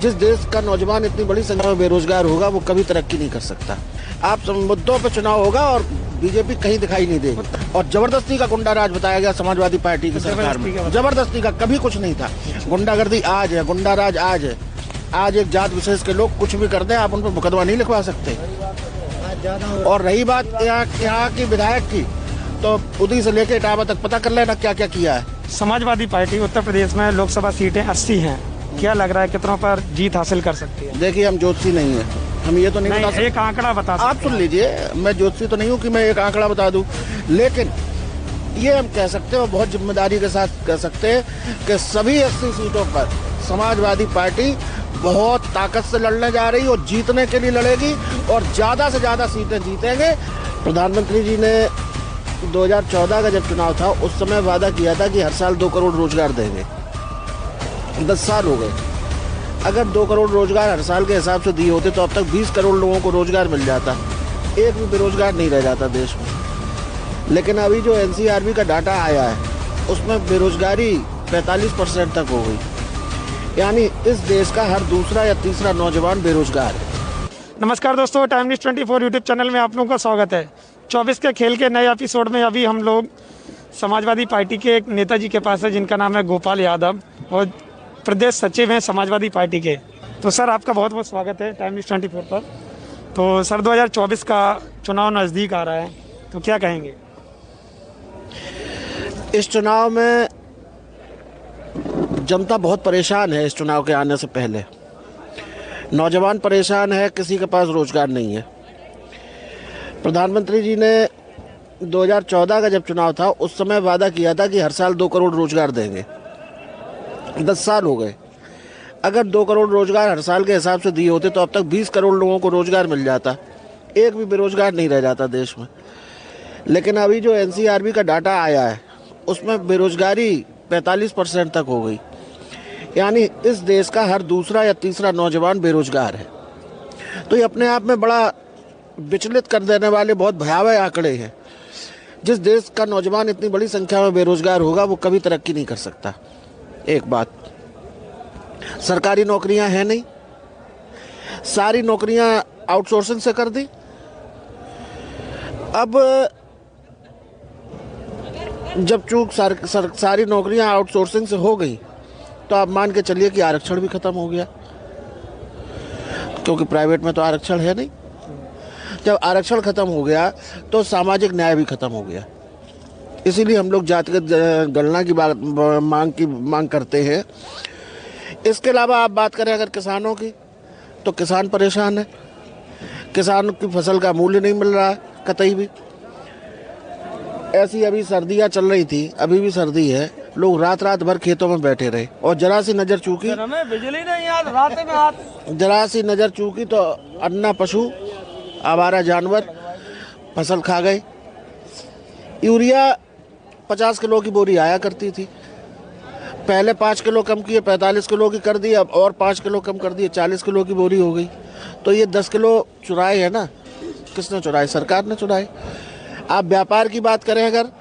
जिस देश का नौजवान इतनी बड़ी संख्या में बेरोजगार होगा वो कभी तरक्की नहीं कर सकता। आप मुद्दों पे चुनाव होगा और बीजेपी कहीं दिखाई नहीं देगी। और जबरदस्ती का गुंडा राज बताया गया समाजवादी पार्टी की सरकार में। जबरदस्ती का कभी कुछ नहीं था। गुंडागर्दी आज है, गुंडा राज आज है। आज एक जात विशेष के लोग कुछ भी कर दें, आप उन पर मुकदमा नहीं लिखवा सकते। और रही बात यहाँ की विधायक की, तो उदी से लेकर इटावा तक पता कर लेना क्या क्या किया है। समाजवादी पार्टी उत्तर प्रदेश में लोकसभा सीटें 80 हैं। क्या लग रहा है कितनों पर जीत हासिल कर सकती है? देखिए, हम ज्योतिषी नहीं है, हम ये तो नहीं बता सकते। एक आंकड़ा बता सकते। आप सुन लीजिए, मैं ज्योतिषी तो नहीं हूँ कि मैं एक आंकड़ा बता दूं, लेकिन ये हम कह सकते हैं और बहुत जिम्मेदारी के साथ कह सकते हैं कि सभी 80 सीटों पर समाजवादी पार्टी बहुत ताकत से लड़ने जा रही है और जीतने के लिए लड़ेगी और ज़्यादा से ज़्यादा सीटें जीतेंगे। प्रधानमंत्री जी ने 2014 का जब चुनाव था उस समय वादा किया था कि हर साल 2 करोड़ रोजगार देंगे। 10 साल हो गए। अगर 2 करोड़ रोजगार हर साल के हिसाब से दिए होते तो अब तक 20 करोड़ लोगों को रोजगार मिल जाता। एक भी बेरोजगार नहीं रह जाता देश में। लेकिन अभी जो एनसीआरबी का डाटा आया है उसमें बेरोजगारी 45% तक हो गई। यानी इस देश का हर दूसरा या तीसरा नौजवान बेरोजगार है। नमस्कार दोस्तों, टाइम न्यूज़ 24 यूट्यूब चैनल में आप लोगों का स्वागत है। 24 के खेल के नए एपिसोड में अभी हम लोग समाजवादी पार्टी के एक नेताजी के पास है जिनका नाम है गोपाल यादव और प्रदेश सचिव हैं समाजवादी पार्टी के। तो सर, आपका बहुत बहुत स्वागत है टाइम न्यूज़ 24 पर। तो सर, 2024 का चुनाव नज़दीक आ रहा है, तो क्या कहेंगे? इस चुनाव में जनता बहुत परेशान है। इस चुनाव के आने से पहले नौजवान परेशान है, किसी के पास रोजगार नहीं है। प्रधानमंत्री जी ने 2014 का जब चुनाव था उस समय वादा किया था कि हर साल 2 करोड़ रोजगार देंगे। 10 साल हो गए। अगर 2 करोड़ रोजगार हर साल के हिसाब से दिए होते तो अब तक 20 करोड़ लोगों को रोजगार मिल जाता। एक भी बेरोजगार नहीं रह जाता देश में। लेकिन अभी जो एनसीआरबी का डाटा आया है उसमें बेरोजगारी 45% तक हो गई। यानी इस देश का हर दूसरा या तीसरा नौजवान बेरोजगार है। तो ये अपने आप में बड़ा विचलित कर देने वाले बहुत भयावह आंकड़े हैं। जिस देश का नौजवान इतनी बड़ी संख्या में बेरोजगार होगा वो कभी तरक्की नहीं कर सकता। एक बात, सरकारी नौकरियां हैं नहीं, सारी नौकरियां आउटसोर्सिंग से कर दी। अब जब चूक सारी नौकरियां आउटसोर्सिंग से हो गई तो आप मान के चलिए कि आरक्षण भी खत्म हो गया, क्योंकि प्राइवेट में तो आरक्षण है नहीं। जब आरक्षण खत्म हो गया तो सामाजिक न्याय भी खत्म हो गया। इसीलिए हम लोग जातिगत गणना की मांग करते हैं। इसके अलावा आप बात करें अगर किसानों की, तो किसान परेशान है। किसान की फसल का मूल्य नहीं मिल रहा है कतई भी। ऐसी अभी सर्दियाँ चल रही थी, अभी भी सर्दी है, लोग रात रात भर खेतों में बैठे रहे और जरा सी नज़र चूकी, बिजली नहीं यार, रात में हाथ जरा सी नज़र चूकी तो अन्ना पशु, आवारा जानवर फसल खा गए। यूरिया 50 किलो की बोरी आया करती थी, पहले 5 किलो कम किए, 45 किलो की कर दी, अब और 5 किलो कम कर दिए, 40 किलो की बोरी हो गई। तो ये 10 किलो चुराए है ना। किसने चुराए? सरकार ने चुराए। आप व्यापार की बात करें अगर,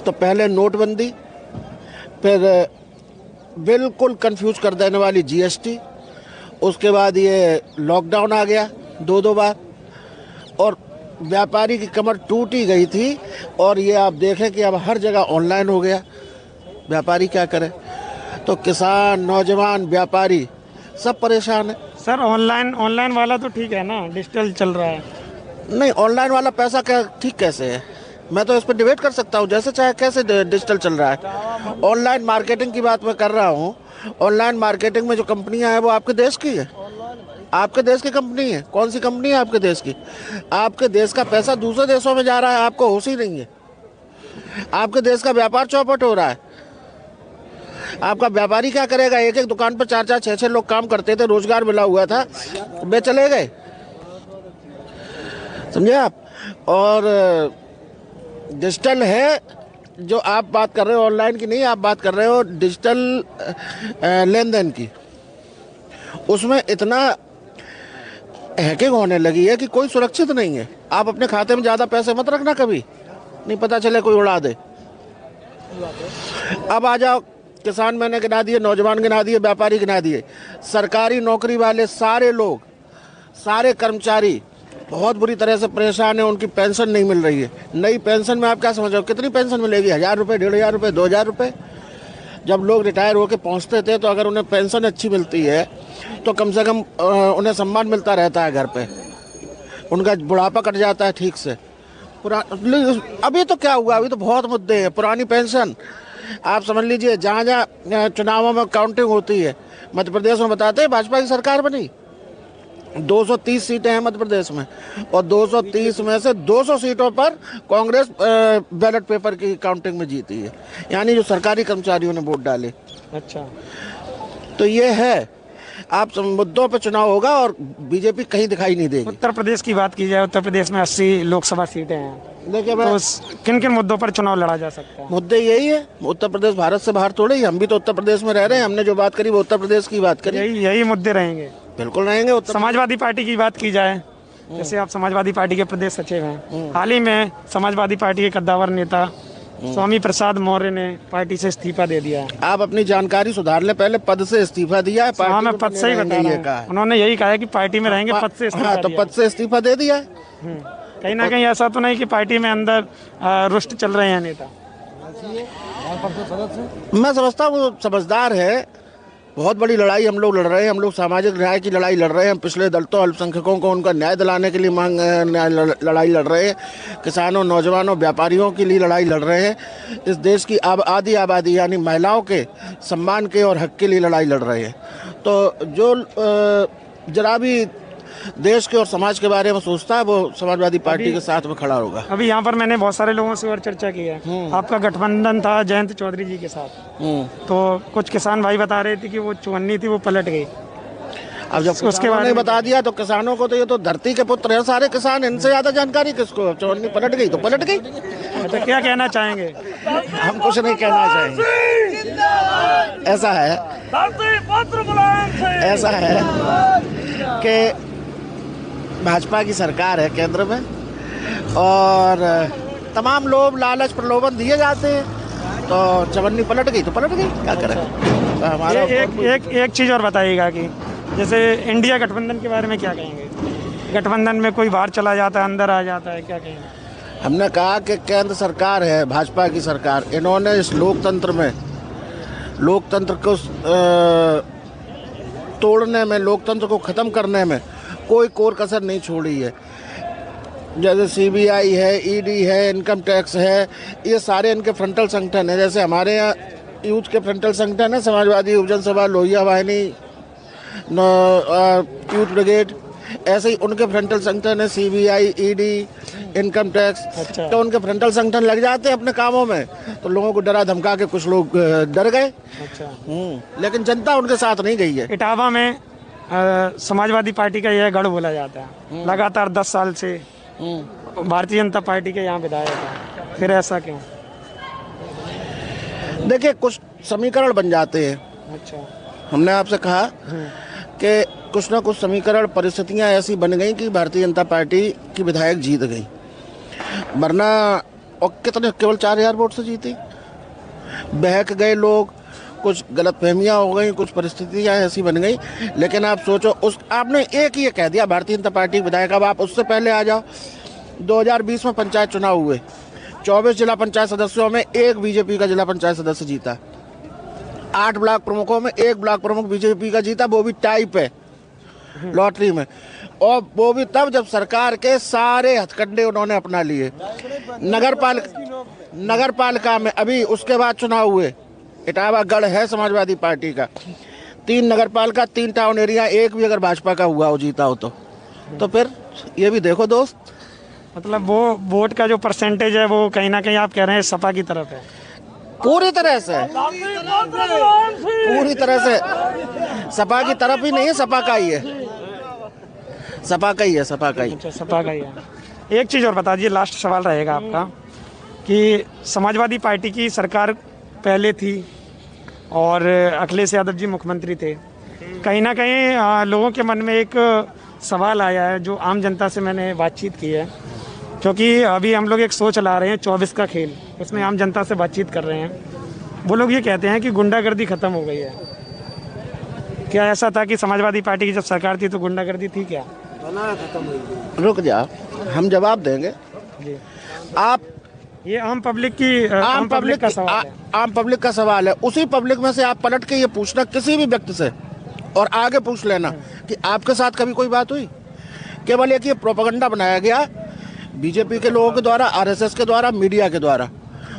तो पहले नोटबंदी, फिर बिल्कुल कंफ्यूज कर देने वाली जीएसटी, उसके बाद ये लॉकडाउन आ गया 2 बार और व्यापारी की कमर टूट ही गई थी। और ये आप देखें कि अब हर जगह ऑनलाइन हो गया। व्यापारी क्या करे? तो किसान, नौजवान, व्यापारी सब परेशान है। सर, ऑनलाइन वाला तो ठीक है ना, डिजिटल चल रहा है। नहीं, ऑनलाइन वाला पैसा क्या ठीक कैसे है? मैं तो इस पर डिबेट कर सकता हूँ, जैसे चाहे कैसे डिजिटल चल रहा है। ऑनलाइन मार्केटिंग की बात मैं कर रहा हूँ। ऑनलाइन मार्केटिंग में जो कंपनियां हैं वो आपके देश की है, आपके देश की कंपनी है। कौन सी कंपनी है आपके देश की? आपके देश का पैसा दूसरे देशों में जा रहा है, आपको होश ही नहीं है। आपके देश का व्यापार चौपट हो रहा है। आपका व्यापारी क्या करेगा? एक एक दुकान पर 4-4, 6-6 लोग काम करते थे, रोजगार मिला हुआ था, वे चले गए। समझे आप? और डिजिटल है जो आप बात कर रहे हो, ऑनलाइन की नहीं, आप बात कर रहे हो डिजिटल लेन देन की। उसमें इतना हैकिंग होने लगी है कि कोई सुरक्षित नहीं है। आप अपने खाते में ज़्यादा पैसे मत रखना, कभी नहीं पता चले कोई उड़ा दे। अब आ जाओ किसान मैंने गिना दिए, नौजवान गिना दिए, व्यापारी गिना दिए, सरकारी नौकरी वाले सारे लोग, सारे कर्मचारी बहुत बुरी तरह से परेशान हैं। उनकी पेंशन नहीं मिल रही है। नई पेंशन में आप क्या समझ रहे हो कितनी पेंशन मिलेगी? 1000 रुपये, 1500 रुपये, 2000 रुपये। जब लोग रिटायर होकर पहुंचते थे तो अगर उन्हें पेंशन अच्छी मिलती है तो कम से कम उन्हें सम्मान मिलता रहता है घर पे, उनका बुढ़ापा कट जाता है ठीक से। अभी तो क्या हुआ, अभी तो बहुत मुद्दे हैं। पुरानी पेंशन आप समझ लीजिए, जहाँ जहाँ चुनावों में काउंटिंग होती है, मध्य प्रदेश में बताते हैं भाजपा की सरकार बनी, 230 सीटें हैं मध्य प्रदेश में, और 230 में से 200 सीटों पर कांग्रेस बैलेट पेपर की काउंटिंग में जीती है, यानी जो सरकारी कर्मचारियों ने वोट डाले। अच्छा, तो ये है, आप मुद्दों पर चुनाव होगा और बीजेपी कहीं दिखाई नहीं देगी। उत्तर प्रदेश की बात की जाए, उत्तर प्रदेश में 80 लोकसभा सीटें हैं। देखिए तो किन किन मुद्दों पर चुनाव लड़ा जा सकता है? मुद्दे यही है, उत्तर प्रदेश भारत से बाहर थोड़े ही, हम भी तो उत्तर प्रदेश में रह रहे हैं। हमने जो बात करी वो उत्तर प्रदेश की बात करी। यही मुद्दे रहेंगे, बिल्कुल रहेंगे। समाजवादी पार्टी की बात की जाए, जैसे आप समाजवादी पार्टी के प्रदेश सचिव हैं, हाल ही में समाजवादी पार्टी के कद्दावर नेता स्वामी प्रसाद मौर्य ने पार्टी से इस्तीफा दे दिया है। आप अपनी जानकारी सुधार लें, पहले पद से इस्तीफा दिया है, हाँ, मैं पद से ही बता रहा हूं। उन्होंने यही कहा है कि पार्टी में रहेंगे, पद से इस्तीफा तो पद से इस्तीफा दे दिया है। कहीं ना कहीं ऐसा तो नहीं कि पार्टी में अंदर रुष्ट चल रहे हैं नेता? मैं समझता हूँ वो समझदार है। बहुत बड़ी लड़ाई हम लोग लड़ रहे हैं, हम लोग सामाजिक न्याय की लड़ाई लड़ रहे हैं। पिछले दलितों, अल्पसंख्यकों को उनका न्याय दिलाने के लिए लड़ाई लड़ रहे हैं। किसानों, नौजवानों, व्यापारियों के लिए लड़ाई लड़ रहे हैं। इस देश की आधी आबादी यानी महिलाओं के सम्मान के और हक के लिए लड़ाई लड़ रहे हैं। तो जो जरा भी देश के और समाज के बारे में सोचता है वो समाजवादी पार्टी के साथ में खड़ा होगा। अभी यहाँ पर मैंने बहुत सारे लोगों से और चर्चा की है। आपका गठबंधन था जयंत चौधरी जी के साथ, तो कुछ किसान भाई बता रहे थे कि वो चुन्नी थी, वो पलट गई। अब जब उसके बारे में बता दिया तो किसानों को तो ये तो धरती के पुत्र हैं सारे किसान, इनसे ज्यादा जानकारी किसको? चुन्नी पलट गई तो पलट गई। तो क्या कहना चाहेंगे? हम कुछ नहीं कहना चाहेंगे। ऐसा है कि भाजपा की सरकार है केंद्र में और तमाम लोग लालच प्रलोभन दिए जाते हैं, तो चवन्नी पलट गई तो पलट गई, क्या करें? तो हमारा एक चीज़ और बताइएगा कि जैसे इंडिया गठबंधन के बारे में क्या कहेंगे? गठबंधन में कोई बाहर चला जाता है, अंदर आ जाता है, क्या कहेंगे? हमने कहा कि केंद्र सरकार है भाजपा की सरकार, इन्होंने इस लोकतंत्र में, लोकतंत्र को तोड़ने में, लोकतंत्र को ख़त्म करने में कोई कोर कसर नहीं छोड़ी है। जैसे CBI है, ED है, इनकम टैक्स है, ये सारे इनके फ्रंटल संगठन है। जैसे हमारे यहाँ यूथ के फ्रंटल संगठन है समाजवादी युवजन सभा, लोहिया वाहिनी, यूथ ब्रिगेड, ऐसे ही उनके फ्रंटल संगठन है CBI, ED, इनकम टैक्स। अच्छा। तो उनके फ्रंटल संगठन लग जाते हैं अपने कामों में, तो लोगों को डरा धमका के कुछ लोग डर गए। अच्छा। लेकिन जनता उनके साथ नहीं गई है। इटावा में समाजवादी पार्टी का यह गढ़ बोला जाता है, लगातार 10 साल से भारतीय जनता पार्टी के यहाँ विधायक है, फिर ऐसा क्यों? देखिए, कुछ समीकरण बन जाते हैं। अच्छा। हमने आपसे कहा कि कुछ ना कुछ समीकरण, परिस्थितियां ऐसी बन गई कि भारतीय जनता पार्टी की विधायक जीत गई, वरना और कितने, केवल 4000 वोट से जीती। बहक गए लोग, कुछ गलतफहमियां हो गई, कुछ परिस्थितियां ऐसी बन गई। लेकिन आप सोचो, उस आपने एक ही कह दिया भारतीय जनता पार्टी विधायक। अब आप उससे पहले आ जाओ, 2020 में पंचायत चुनाव हुए, 24 जिला पंचायत सदस्यों में एक बीजेपी का जिला पंचायत सदस्य जीता। 8 ब्लॉक प्रमुखों में एक ब्लॉक प्रमुख बीजेपी का जीता, वो भी टाई पे लॉटरी में, और वो भी तब जब सरकार के सारे हथकंडे उन्होंने अपना लिए। नगर पालिका में अभी उसके बाद चुनाव हुए, इटावा गढ़ है समाजवादी पार्टी का, 3 नगर पालिका, 3 टाउन एरिया, एक भी अगर भाजपा का हुआ हो, जीता हो तो फिर ये भी देखो दोस्त। मतलब वो वोट का जो परसेंटेज है वो कहीं ना कहीं आप कह रहे हैं सपा की तरफ है? पूरी तरह से सपा की तरफ ही नहीं है, सपा का ही है, सपा का ही है, सपा का ही। अच्छा, सपा का ही है। एक चीज़ और बता दीजिए, लास्ट सवाल रहेगा आपका, कि समाजवादी पार्टी की सरकार पहले थी और अखिलेश यादव जी मुख्यमंत्री थे, कहीं ना कहीं लोगों के मन में एक सवाल आया है, जो आम जनता से मैंने बातचीत की है, क्योंकि अभी हम लोग एक शो चला रहे हैं 24 का खेल, उसमें आम जनता से बातचीत कर रहे हैं, वो लोग ये कहते हैं कि गुंडागर्दी खत्म हो गई है। क्या ऐसा था कि समाजवादी पार्टी की जब सरकार थी तो गुंडागर्दी थी क्या? रुक जा, हम जवाब देंगे। जी, आप ये आम पब्लिक की आम पब्लिक का सवाल है। आम पब्लिक का सवाल है। उसी पब्लिक में से आप पलट के ये पूछना किसी भी व्यक्ति से और आगे पूछ लेना कि आपके साथ कभी कोई बात हुई। केवल एक ये प्रोपेगेंडा बनाया गया बीजेपी के लोगों के द्वारा, आरएसएस के द्वारा, मीडिया के द्वारा,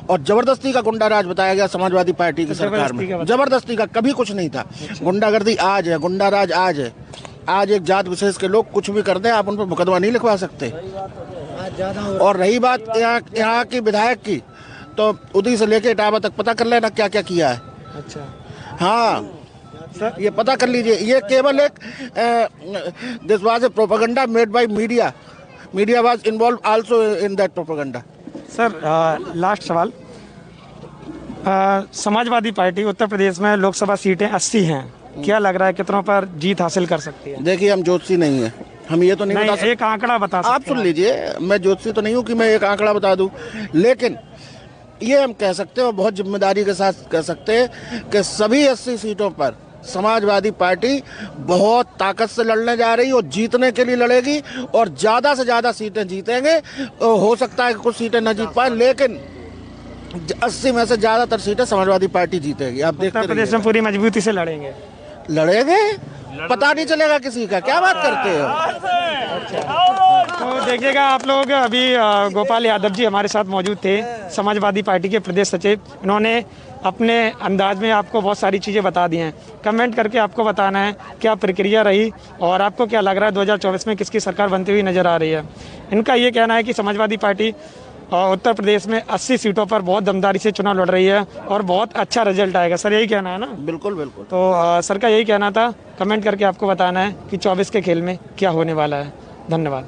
और जबरदस्ती का गुंडा राज बताया गया समाजवादी पार्टी की सरकार में। जबरदस्ती का, कभी कुछ नहीं था। गुंडागर्दी आज है, गुंडा राज आज है। आज एक जात विशेष के लोग कुछ भी कर दें, आप उन पर मुकदमा नहीं लिखवा सकते। और रही बात यहाँ की विधायक की, तो उदी से लेके इटावा तक पता कर लेना क्या क्या किया है। अच्छा, हाँ सर, ये पता कर लीजिए। ये केवल एक this was a propaganda made by media. Media was involve also in that propaganda. Sir last सवाल, समाजवादी पार्टी उत्तर प्रदेश में लोकसभा सीटें 80 हैं। क्या लग रहा है कितनों पर जीत हासिल कर सकती है? देखिए, हम ज्योतिषी नहीं है, हम ये तो नहीं बता सकते। एक आंकड़ा बता सकते आप सुन लीजिए, मैं ज्योतिषी तो नहीं हूँ कि मैं एक आंकड़ा बता दूं, लेकिन ये हम कह सकते हैं और बहुत जिम्मेदारी के साथ कह सकते हैं कि सभी 80 सीटों पर समाजवादी पार्टी बहुत ताकत से लड़ने जा रही है और जीतने के लिए लड़ेगी और ज़्यादा से ज़्यादा सीटें जीतेंगे। हो सकता है कि कुछ सीटें न जीत पाए, लेकिन 80 में से ज़्यादातर सीटें समाजवादी पार्टी जीतेगी। आप देखते उत्तर प्रदेश में पूरी मजबूती से लड़ेंगे। पता नहीं चलेगा किसी का। क्या बात करते हो? तो देखिएगा आप लोग, अभी गोपाल यादव जी हमारे साथ मौजूद थे, समाजवादी पार्टी के प्रदेश सचिव। इन्होंने अपने अंदाज में आपको बहुत सारी चीज़ें बता दी हैं। कमेंट करके आपको बताना है क्या प्रक्रिया रही और आपको क्या लग रहा है 2024 में किसकी सरकार बनती हुई नज़र आ रही है। इनका ये कहना है कि समाजवादी पार्टी उत्तर प्रदेश में 80 सीटों पर बहुत दमदारी से चुनाव लड़ रही है और बहुत अच्छा रिजल्ट आएगा। सर यही कहना है ना? बिल्कुल बिल्कुल। तो सर का यही कहना था। कमेंट करके आपको बताना है कि 24 के खेल में क्या होने वाला है। धन्यवाद।